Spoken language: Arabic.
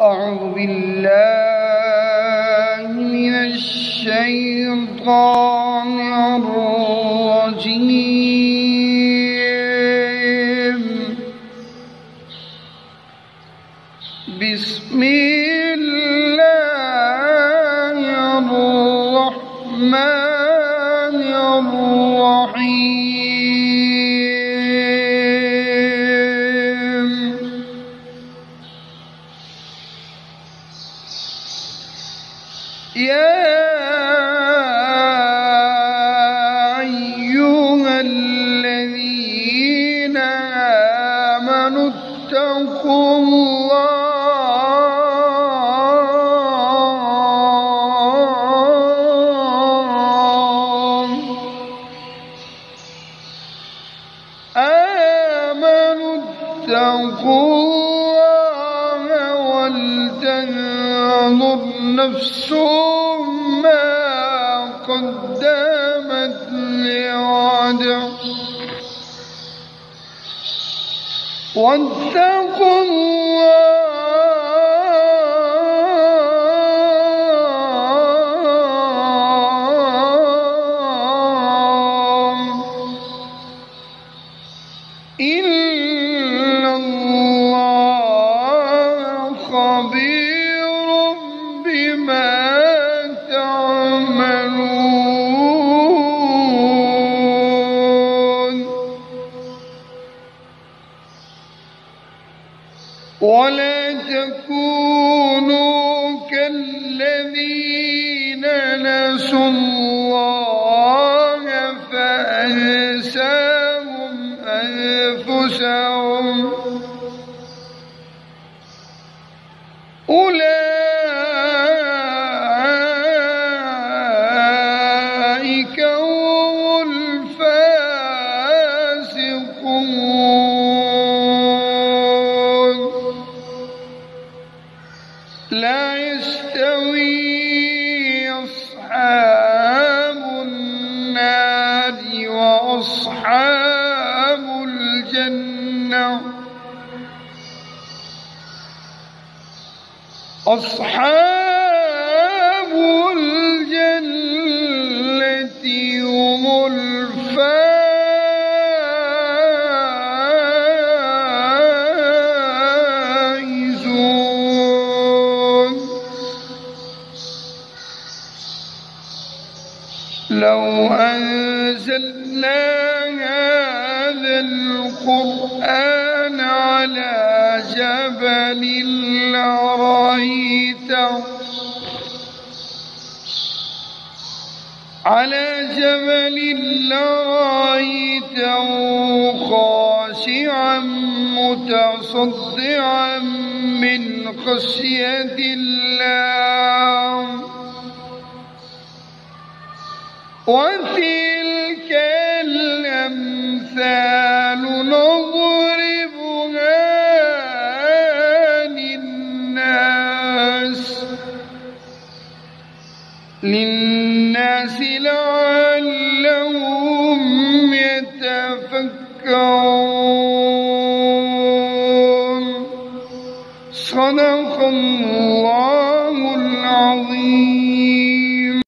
أعوذ بالله من الشيطان الرجيم. بسم الله الرحمن الرحيم. يا أيها الذين آمنوا اتقوا الله ولتنظر نفس ما قدمت لغد واتقوا الله إن الله خبير بما تعملون. ولا تكونوا كالذين نسوا الله فأنساهم أنفسهم أولئك هم الفاسقون. لا يستوي أصحاب النار وأصحاب الجنة. أصحاب الجنة هم الفائزون. لو أنزلنا هذا القرآن على جبل لرأيته خاشعا متصدعا من خشية الله. وتلك الأمثال نضربها للناس لعلهم يتفكرون. صدق الله.